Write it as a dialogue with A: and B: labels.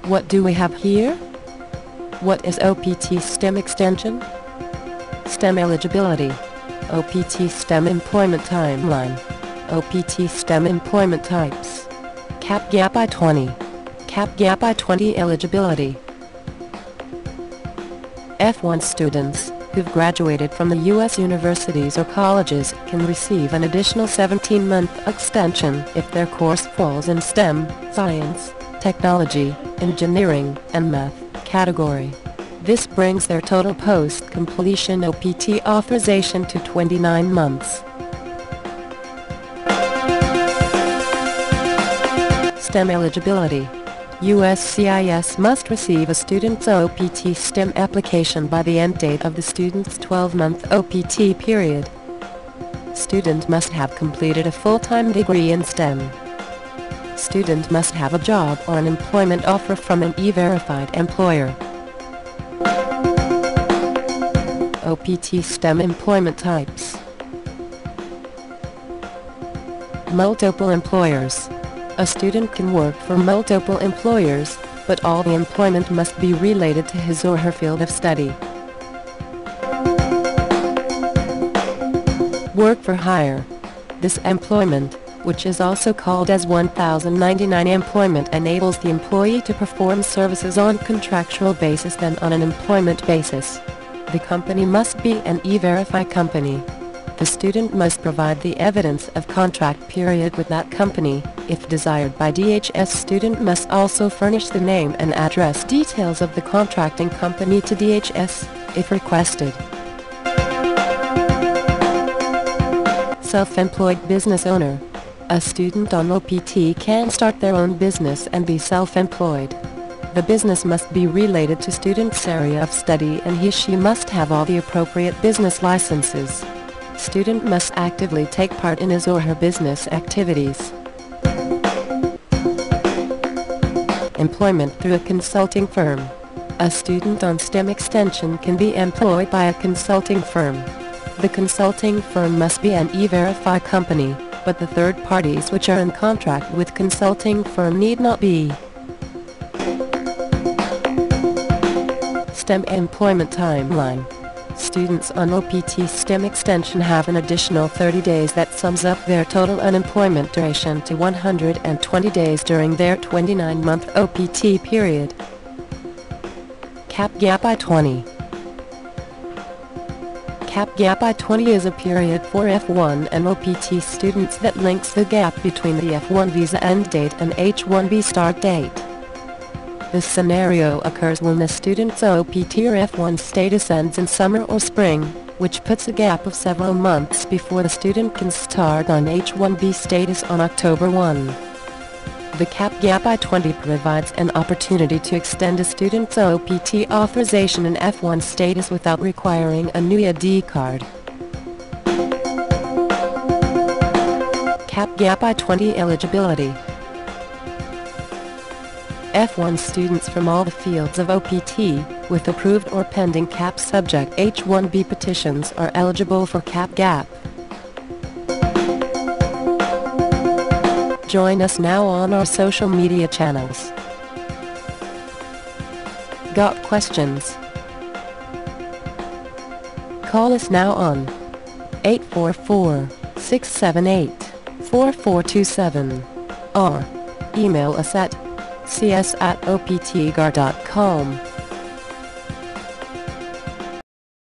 A: What do we have here? What is OPT STEM extension? STEM eligibility. OPT STEM employment timeline. OPT STEM employment types. Cap Gap I-20. Cap Gap I-20 eligibility. F1 students who've graduated from the U.S. universities or colleges can receive an additional 17-month extension if their course falls in STEM, science, technology, engineering, and math category. This brings their total post-completion OPT authorization to 29 months. STEM eligibility. USCIS must receive a student's OPT STEM application by the end date of the student's 12-month OPT period. Student must have completed a full-time degree in STEM. Student must have a job or an employment offer from an E-verified employer. OPT STEM employment types. Multiple employers. A student can work for multiple employers, but all the employment must be related to his or her field of study. Work for hire. This employment, which is also called as 1099 employment, enables the employee to perform services on contractual basis than on an employment basis. The company must be an E-verify company. The student must provide the evidence of contract period with that company. If desired by DHS, student must also furnish the name and address details of the contracting company to DHS, if requested. Self-employed business owner. A student on OPT can start their own business and be self-employed. The business must be related to student's area of study and he/she must have all the appropriate business licenses. Student must actively take part in his or her business activities. Employment through a consulting firm. A student on STEM extension can be employed by a consulting firm. The consulting firm must be an E-verify company, but the third parties which are in contract with consulting firm need not be. STEM employment timeline. Students on OPT STEM extension have an additional 30 days that sums up their total unemployment duration to 120 days during their 29-month OPT period. Cap Gap I-20. Cap Gap I-20 is a period for F1 and OPT students that links the gap between the F1 visa end date and H-1B start date. This scenario occurs when the student's OPT or F1 status ends in summer or spring, which puts a gap of several months before the student can start on H-1B status on October 1. The Cap Gap I-20 provides an opportunity to extend a student's OPT authorization in F1 status without requiring a new ID card. Cap Gap I-20 eligibility. F1 students from all the fields of OPT, with approved or pending CAP subject H-1B petitions are eligible for Cap Gap. Join us now on our social media channels. Got questions? Call us now on 844-678-4427 or email us at cs@optgar.com.